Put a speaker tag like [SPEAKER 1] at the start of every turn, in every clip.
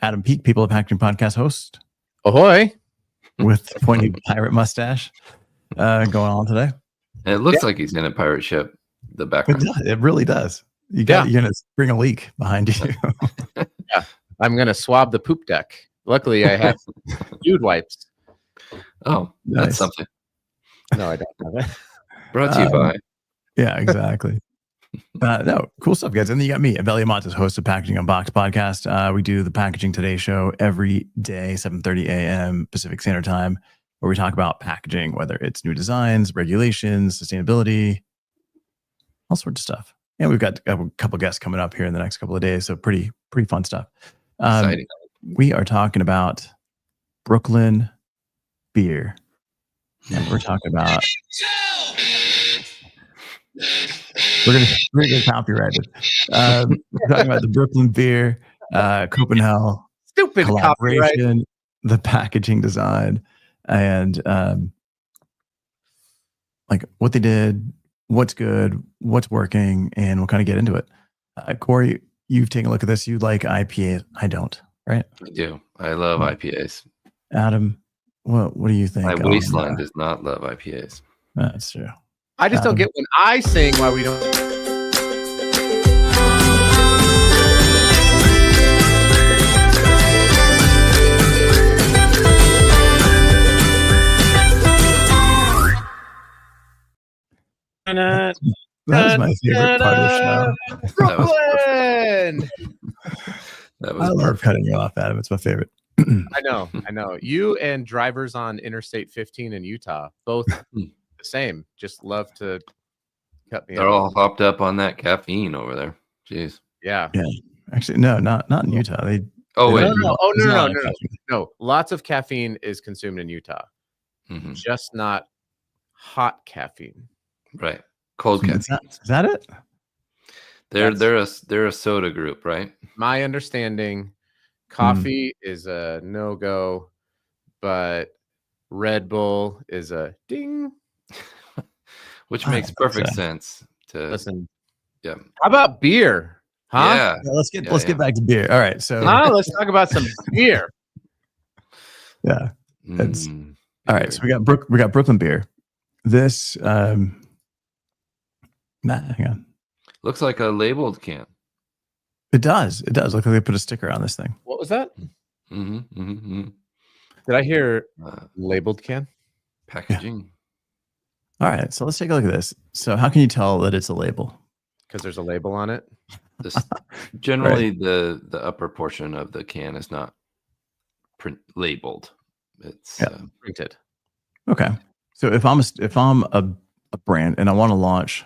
[SPEAKER 1] Adam Peak, People of Packaging podcast host.
[SPEAKER 2] Ahoy!
[SPEAKER 1] With pointy pirate mustache going on today.
[SPEAKER 3] And it looks like he's in a pirate ship. The background.
[SPEAKER 1] It really does. You're gonna bring a leak behind you.
[SPEAKER 2] Yeah, I'm gonna swab the poop deck. Luckily, I have dude wipes.
[SPEAKER 3] Oh,
[SPEAKER 1] nice.
[SPEAKER 3] That's something.
[SPEAKER 2] No, I don't have it.
[SPEAKER 3] Brought to you by.
[SPEAKER 1] Yeah, exactly. No, cool stuff, guys. And then you got me, Evelio, host of Packaging Unboxed podcast. We do the Packaging Today show every day, 7:30 a.m. Pacific Standard Time, where we talk about packaging, whether it's new designs, regulations, sustainability, all sorts of stuff. And we've got a couple guests coming up here in the next couple of days, so pretty fun stuff.
[SPEAKER 3] Exciting.
[SPEAKER 1] We are talking about Brooklyn beer, and we're talking about. We're gonna get copyrighted. We're talking about the Brooklyn beer, CopenHell,
[SPEAKER 2] stupid
[SPEAKER 1] collaboration,
[SPEAKER 2] copyright,
[SPEAKER 1] the packaging design, and like what they did, what's good, what's working, and we'll kind of get into it. Cory, you've taken a look at this. You like IPAs? I don't, right?
[SPEAKER 3] I do. I love IPAs.
[SPEAKER 1] Adam, what do you think?
[SPEAKER 3] My waistline does not love IPAs.
[SPEAKER 1] That's true.
[SPEAKER 2] I just don't get when I sing why we don't.
[SPEAKER 1] That was my favorite part of the show.
[SPEAKER 2] Brooklyn!
[SPEAKER 1] I love cutting you off, Adam. It's my favorite.
[SPEAKER 2] I know. You and drivers on Interstate 15 in Utah, both the same. Just love to cut me off.
[SPEAKER 3] They're all hopped up on that caffeine over there. Jeez.
[SPEAKER 2] Yeah.
[SPEAKER 1] Actually, no, not in Utah.
[SPEAKER 2] No. Lots of caffeine is consumed in Utah.
[SPEAKER 3] Mm-hmm.
[SPEAKER 2] Just not hot caffeine.
[SPEAKER 3] Right. Cold caffeine.
[SPEAKER 1] Is that it?
[SPEAKER 3] They're a soda group, right?
[SPEAKER 2] My understanding, coffee is a no-go, but Red Bull is a ding.
[SPEAKER 3] Which makes perfect sense to
[SPEAKER 2] listen.
[SPEAKER 3] Yeah.
[SPEAKER 2] How about beer? Huh?
[SPEAKER 3] Yeah.
[SPEAKER 1] Let's get back to beer. All right. So
[SPEAKER 2] let's talk about some beer.
[SPEAKER 1] Yeah. All right. So we got Brooklyn beer. This Matt, hang on.
[SPEAKER 3] Looks like a labeled can.
[SPEAKER 1] It does. Look like they put a sticker on this thing.
[SPEAKER 2] What was that?
[SPEAKER 3] Mm-hmm.
[SPEAKER 2] Did I hear labeled can?
[SPEAKER 3] Packaging.
[SPEAKER 1] Yeah. All right. So let's take a look at this. So how can you tell that it's a label?
[SPEAKER 2] Because there's a label on it.
[SPEAKER 3] Generally, right. the upper portion of the can is not labeled. It's
[SPEAKER 2] printed.
[SPEAKER 1] Okay. So if I'm a brand and I want to launch,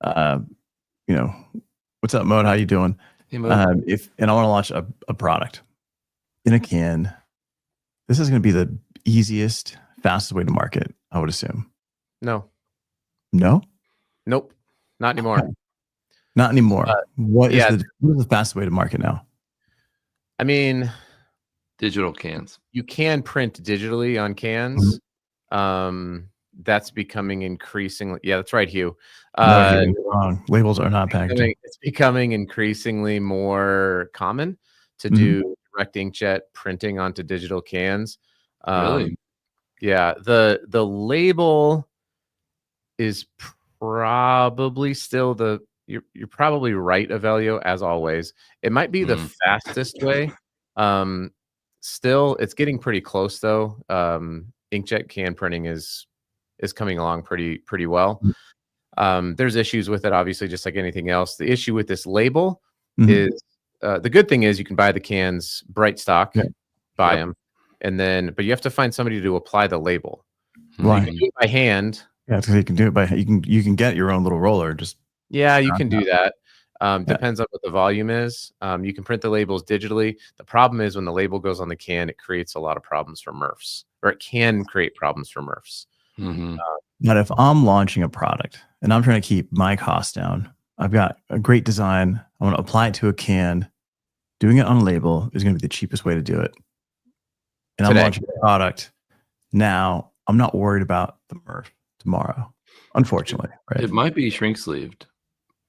[SPEAKER 1] what's up, Mode? How you doing?
[SPEAKER 3] Hey, Mode.
[SPEAKER 1] I want to launch a product in a can, this is going to be the easiest, fastest way to market, I would assume.
[SPEAKER 2] No.
[SPEAKER 1] Nope.
[SPEAKER 2] Not anymore.
[SPEAKER 1] Okay. Not anymore. What is the fastest way to market now?
[SPEAKER 2] I mean,
[SPEAKER 3] digital cans.
[SPEAKER 2] You can print digitally on cans.
[SPEAKER 1] Mm-hmm.
[SPEAKER 2] That's becoming increasingly. Yeah, that's right, Hugh.
[SPEAKER 1] No, you're wrong. Labels are not packaging.
[SPEAKER 2] It's becoming increasingly more common to do direct inkjet printing onto digital cans.
[SPEAKER 3] Really?
[SPEAKER 2] Yeah. The label is probably still you're probably right, Evelio, as always. It might be the fastest way. Still, it's getting pretty close though. Inkjet can printing is coming along pretty well. There's issues with it, obviously, just like anything else. The issue with this label is the good thing is you can buy the cans bright stock, buy them, but you have to find somebody to apply the label.
[SPEAKER 1] Right.
[SPEAKER 2] You can do it by hand.
[SPEAKER 1] Yeah, so you can do it you can get your own little roller.
[SPEAKER 2] You can do that. Depends on what the volume is. You can print the labels digitally. The problem is when the label goes on the can, it creates a lot of problems for MRFs, or it can create problems for MRFs.
[SPEAKER 1] But if I'm launching a product and I'm trying to keep my costs down, I've got a great design. I want to apply it to a can. Doing it on a label is going to be the cheapest way to do it. And I'm launching a product now. I'm not worried about the MRF tomorrow, unfortunately. Right?
[SPEAKER 3] It might be shrink sleeved.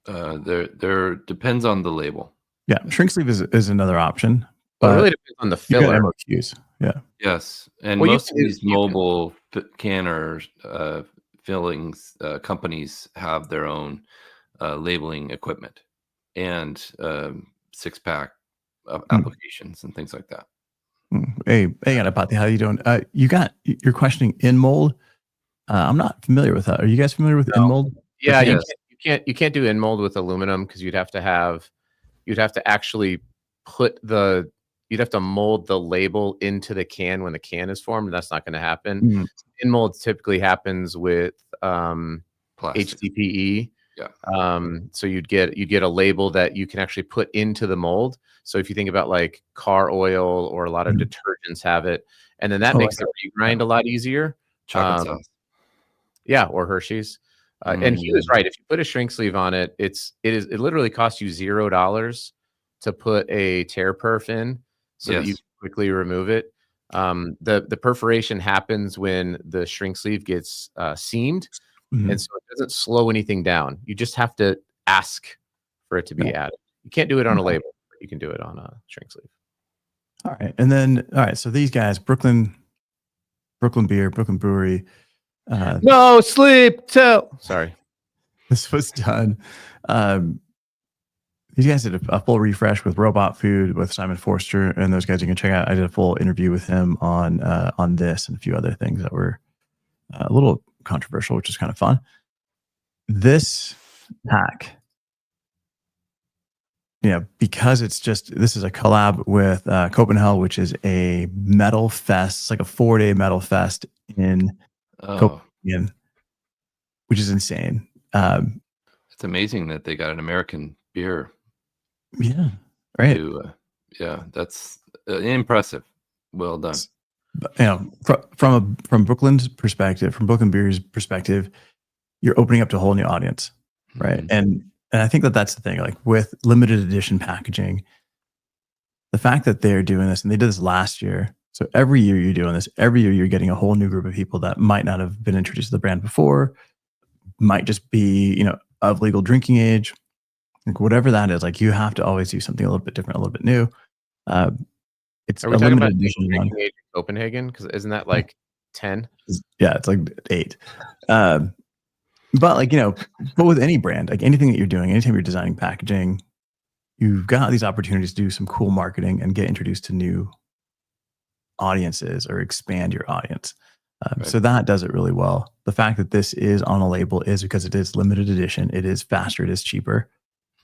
[SPEAKER 3] There depends on the label.
[SPEAKER 1] Yeah, shrink sleeve is another option,
[SPEAKER 2] Well, it really depends on the
[SPEAKER 1] You got
[SPEAKER 2] filler.
[SPEAKER 1] MOQs. Yeah.
[SPEAKER 3] Yes, and
[SPEAKER 2] Well,
[SPEAKER 3] most of these mobile canner fillings companies have their own labeling equipment and 6-pack applications and things like that.
[SPEAKER 1] Hey, Anapati, how you doing? You're questioning in mold. I'm not familiar with that. Are you guys familiar with in mold?
[SPEAKER 2] Yeah,
[SPEAKER 3] Yes.
[SPEAKER 2] you can't do in mold with aluminum because you'd have to actually you'd have to mold the label into the can when the can is formed. And that's not going to happen. In mold typically happens with
[SPEAKER 3] Plastic.
[SPEAKER 2] HDPE.
[SPEAKER 3] Yeah.
[SPEAKER 2] So you'd get a label that you can actually put into the mold. So if you think about like car oil or a lot of detergents have it, and then that makes the regrind a lot easier.
[SPEAKER 3] Chocolate sauce.
[SPEAKER 2] Yeah, or Hershey's. And he was right. If you put a shrink sleeve on it, it literally costs you $0 to put a tear perf in so that you can quickly remove it. The perforation happens when the shrink sleeve gets seamed, and so it doesn't slow anything down. You just have to ask for it to be added. You can't do it on a label, but you can do it on a shrink sleeve.
[SPEAKER 1] All right, and then so these guys, Brooklyn Beer, Brooklyn Brewery.
[SPEAKER 2] No sleep till. Sorry,
[SPEAKER 1] this was done. These guys did a full refresh with Robot Food with Simon Forster, and those guys you can check out. I did a full interview with him on this and a few other things that were a little controversial, which is kind of fun. This pack, because this is a collab with CopenHell, which is a metal fest. It's like a 4-day metal fest in Copenhagen, which is insane.
[SPEAKER 3] It's amazing that they got an American beer.
[SPEAKER 1] Yeah, right.
[SPEAKER 3] That's impressive. Well done.
[SPEAKER 1] From Brooklyn's perspective, from Brooklyn Beer's perspective, you're opening up to a whole new audience, right? And I think that's the thing. Like with limited edition packaging, the fact that they're doing this, and they did this last year. So every year you're doing this. Every year you're getting a whole new group of people that might not have been introduced to the brand before, might just be of legal drinking age. Like whatever that is, like you have to always do something a little bit different, a little bit new. It's
[SPEAKER 2] Are we talking about legal drinking age in Copenhagen? Because isn't that like 10?
[SPEAKER 1] Yeah, it's like 8. But but with any brand, like anything that you're doing, anytime you're designing packaging, you've got these opportunities to do some cool marketing and get introduced to new audiences or expand your audience. So that does it really well. The fact that this is on a label is because it is limited edition. It is faster. It is cheaper.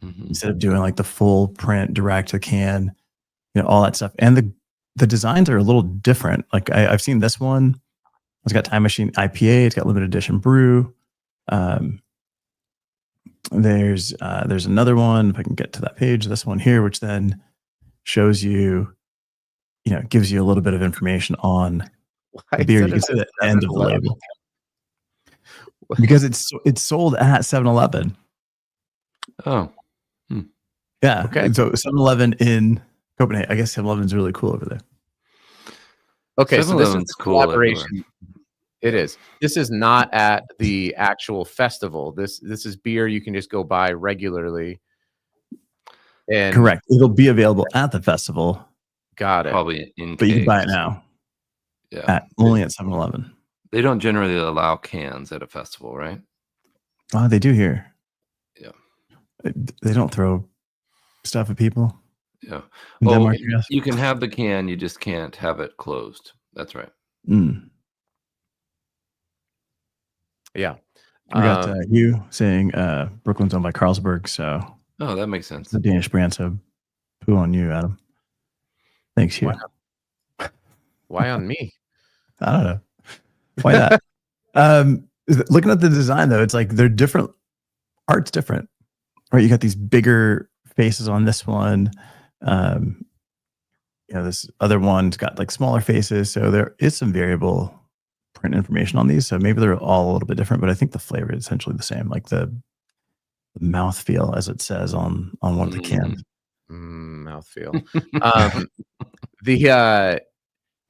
[SPEAKER 1] Instead of doing like the full print direct to can, all that stuff. And the designs are a little different. Like I've seen this one. It's got Time Machine IPA. It's got limited edition brew. There's another one. If I can get to that page, this one here, which then shows you, gives you a little bit of information on the beer. You can see the end of the label because it's sold at 7-Eleven.
[SPEAKER 3] Oh.
[SPEAKER 1] Yeah.
[SPEAKER 2] Okay.
[SPEAKER 1] So 7-Eleven in Copenhagen. I guess 7-Eleven's really cool over there.
[SPEAKER 2] Okay, so this is a collaboration. It is. This is not at the actual festival. This is beer you can just go buy regularly. And
[SPEAKER 1] correct. It'll be available at the festival.
[SPEAKER 2] Got it.
[SPEAKER 3] Probably
[SPEAKER 1] but you can buy it now.
[SPEAKER 3] Yeah.
[SPEAKER 1] Only at 7-Eleven.
[SPEAKER 3] They don't generally allow cans at a festival, right?
[SPEAKER 1] Oh, they do here.
[SPEAKER 3] Yeah.
[SPEAKER 1] They don't throw stuff at people.
[SPEAKER 3] Yeah.
[SPEAKER 1] Denmark,
[SPEAKER 3] you can have the can, you just can't have it closed. That's right.
[SPEAKER 2] Yeah.
[SPEAKER 1] We got you saying Brooklyn's owned by Carlsberg, so
[SPEAKER 3] that makes sense.
[SPEAKER 1] The Danish brand, so poo on you, Adam. Thanks, Hugh.
[SPEAKER 2] Why on me?
[SPEAKER 1] I don't know. Why not? Looking at the design though, it's like they're different. Art's different, right? You got these bigger faces on this one. This other one's got like smaller faces, so there is some variable print information on these. So maybe they're all a little bit different, but I think the flavor is essentially the same, like the mouthfeel, as it says on one of the cans.
[SPEAKER 2] Mouthfeel.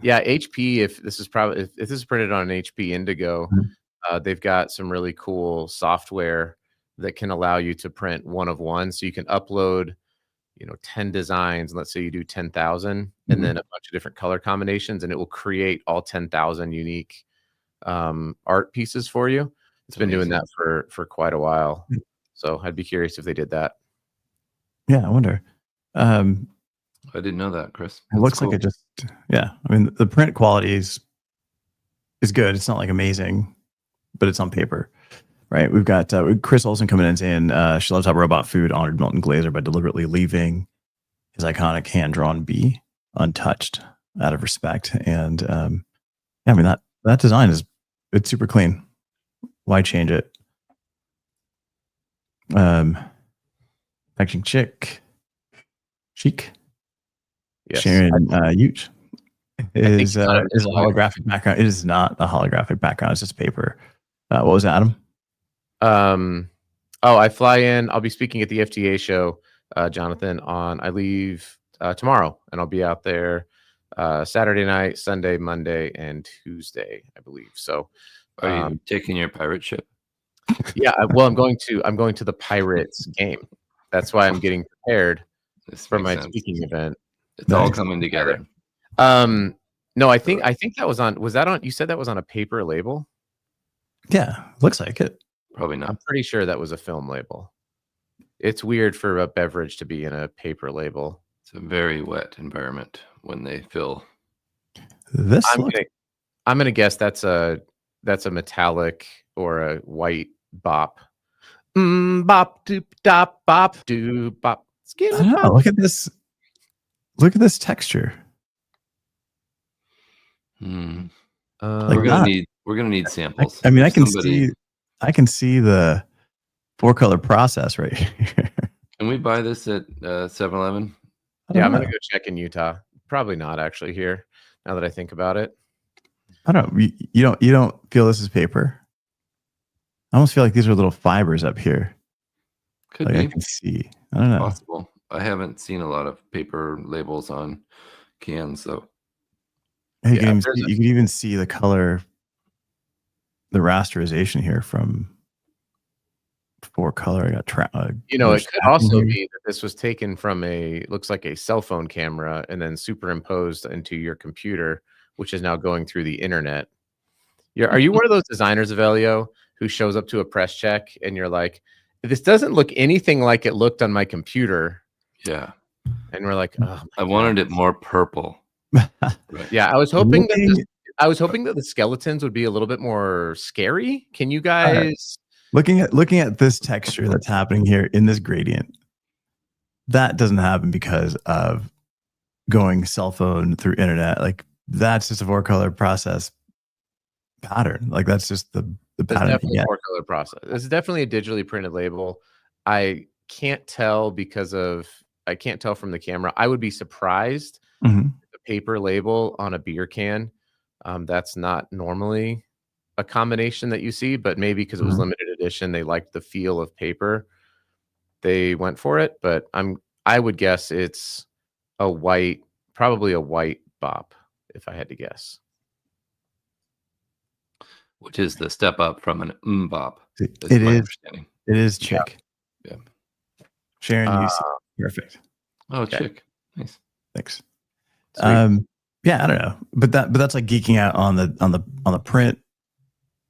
[SPEAKER 2] HP. If this is printed on an HP Indigo, they've got some really cool software that can allow you to print one of one. So you can upload, 10 designs, and let's say you do 10,000 and then a bunch of different color combinations, and it will create all 10,000 unique art pieces for you. It's been doing that for quite a while. So I'd be curious if they did that.
[SPEAKER 1] Yeah, I wonder.
[SPEAKER 3] I didn't know that, Chris.
[SPEAKER 1] It looks like it just, I mean, the print quality is good. It's not like amazing, but it's on paper, right? We've got Chris Olsen coming in saying she loves how robot food honored Milton Glaser by deliberately leaving his iconic hand-drawn bee untouched out of respect. And I mean, that design it's super clean. Why change it? Packaging chic.
[SPEAKER 2] Yes.
[SPEAKER 1] Sharon huge is a holographic background. It is not a holographic background. It's just paper. What was that, Adam?
[SPEAKER 2] I fly in. I'll be speaking at the FTA show, Jonathan. I leave tomorrow, and I'll be out there Saturday night, Sunday, Monday, and Tuesday, I believe. So,
[SPEAKER 3] are you taking your pirate ship?
[SPEAKER 2] Yeah. Well, I'm going to the Pirates game. That's why I'm getting prepared for my speaking event.
[SPEAKER 3] It's all coming together.
[SPEAKER 2] No, I think that was on. Was that on? You said that was on a paper label.
[SPEAKER 1] Yeah, looks like it.
[SPEAKER 3] Probably not.
[SPEAKER 2] I'm pretty sure that was a film label. It's weird for a beverage to be in a paper label.
[SPEAKER 3] It's a very wet environment when they fill.
[SPEAKER 1] This
[SPEAKER 2] I'm gonna guess that's a metallic or a white bop. Bop doop dop bop doop bop.
[SPEAKER 1] I don't know. Look at this. Look at this texture.
[SPEAKER 3] We're gonna need samples.
[SPEAKER 1] I mean, I can see the 4-color process right here.
[SPEAKER 3] Can we buy this at 7-Eleven?
[SPEAKER 2] Yeah, I'm gonna go check in Utah. Probably not actually here. Now that I think about it,
[SPEAKER 1] I don't know. You don't feel this is paper? I almost feel like these are little fibers up here.
[SPEAKER 3] Could be.
[SPEAKER 1] I can see. I don't know.
[SPEAKER 3] Possible. I haven't seen a lot of paper labels on cans, though.
[SPEAKER 1] You can even see the color, the rasterization here from 4-color. I got
[SPEAKER 2] it could also be that this was taken from looks like a cell phone camera and then superimposed into your computer, which is now going through the internet. Are you one of those designers, Evelio, who shows up to a press check and you're like, this doesn't look anything like it looked on my computer?
[SPEAKER 3] Yeah.
[SPEAKER 2] And we're like, oh,
[SPEAKER 3] I wanted it more purple.
[SPEAKER 2] Right. Yeah, I was hoping that the skeletons would be a little bit more scary. Can you guys
[SPEAKER 1] looking at this texture that's happening here in this gradient? That doesn't happen because of going cell phone through internet. Like that's just a 4-color process pattern. Like that's just the pattern.
[SPEAKER 2] Definitely a 4-color process. It's definitely a digitally printed label. I can't tell from the camera. I would be surprised. The paper label on a beer can. That's not normally a combination that you see, but maybe because it was limited edition, they liked the feel of paper. They went for it, but I would guess it's probably a white bop, if I had to guess.
[SPEAKER 3] Which is the step up from an bop.
[SPEAKER 1] It is chick.
[SPEAKER 3] Yeah.
[SPEAKER 1] Sharon, you see perfect.
[SPEAKER 3] Oh, okay. Chick. Nice.
[SPEAKER 1] Thanks. Yeah, I don't know, but that's like geeking out on the print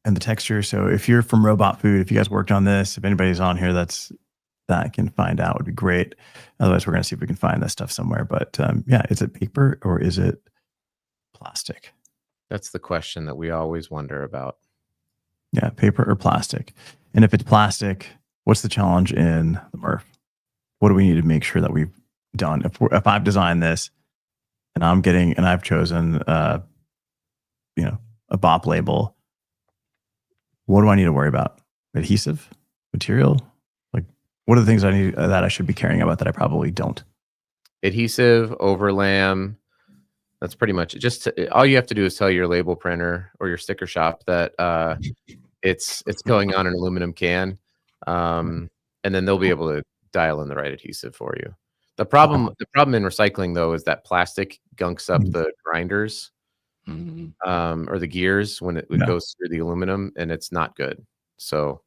[SPEAKER 1] and the texture. So if you're from Robot Food, if you guys worked on this, if anybody's on here that can find out, would be great. Otherwise, we're gonna see if we can find this stuff somewhere. But yeah, is it paper or is it plastic?
[SPEAKER 2] That's the question that we always wonder about.
[SPEAKER 1] Yeah, paper or plastic. And if it's plastic, what's the challenge in the MRF? What do we need to make sure that we've done? If I've designed this and I've chosen a BOP label, what do I need to worry about? Adhesive, material? Like what are the things that I should be caring about that I probably don't?
[SPEAKER 2] Adhesive, overlam. That's pretty much it. All you have to do is tell your label printer or your sticker shop that it's going on an aluminum can, and then they'll be able to dial in the right adhesive for you. The problem in recycling though is that plastic gunks up the grinders or the gears when it goes through the aluminum, and it's not good. So,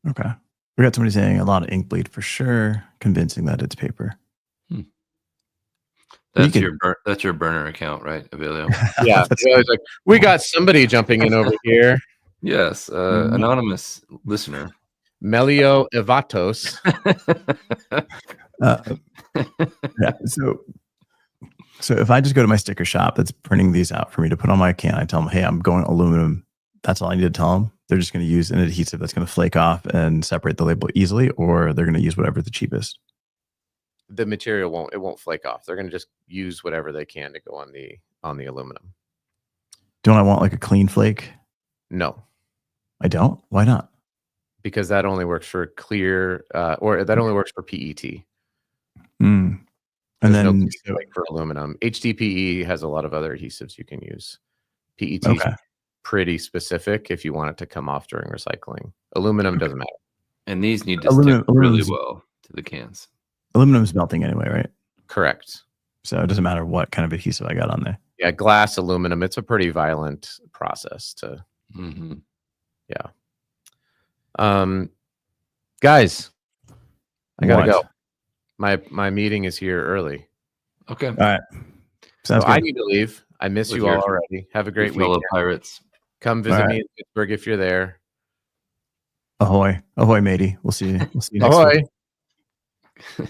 [SPEAKER 1] okay, we got somebody saying a lot of ink bleed for sure, convincing that it's paper.
[SPEAKER 3] That's your burner account, right, Evelio?
[SPEAKER 2] Yeah. It's like, we got somebody jumping in over here.
[SPEAKER 3] Yes, anonymous listener.
[SPEAKER 2] Melio Evatos.
[SPEAKER 1] Yeah. So if I just go to my sticker shop that's printing these out for me to put on my can, I tell them, hey, I'm going aluminum. That's all I need to tell them. They're just going to use an adhesive that's going to flake off and separate the label easily, or they're going to use whatever the cheapest.
[SPEAKER 2] The material won't flake off. They're going to just use whatever they can to go on the aluminum.
[SPEAKER 1] Don't I want like a clean flake?
[SPEAKER 2] No,
[SPEAKER 1] I don't. Why not?
[SPEAKER 2] because that only works for clear, or that only works for PET.
[SPEAKER 1] Mm. And
[SPEAKER 2] There's
[SPEAKER 1] then
[SPEAKER 2] no flake for aluminum. HDPE has a lot of other adhesives you can use. PET is pretty specific if you want it to come off during recycling. Aluminum doesn't matter.
[SPEAKER 3] And these need to stick really well to the cans.
[SPEAKER 1] Aluminum's melting anyway, right?
[SPEAKER 2] Correct.
[SPEAKER 1] So it doesn't matter what kind of adhesive I got on there.
[SPEAKER 2] Yeah, glass, aluminum, it's a pretty violent process to, yeah. Guys, I gotta go. My meeting is here early.
[SPEAKER 3] Okay.
[SPEAKER 1] All right. Sounds good.
[SPEAKER 2] I need to leave. I miss you all already. Have a great week.
[SPEAKER 3] Fellow pirates.
[SPEAKER 2] Come visit me in Pittsburgh if you're there.
[SPEAKER 1] Ahoy. Ahoy, matey. We'll see you. We'll see you next
[SPEAKER 2] Ahoy.
[SPEAKER 1] week.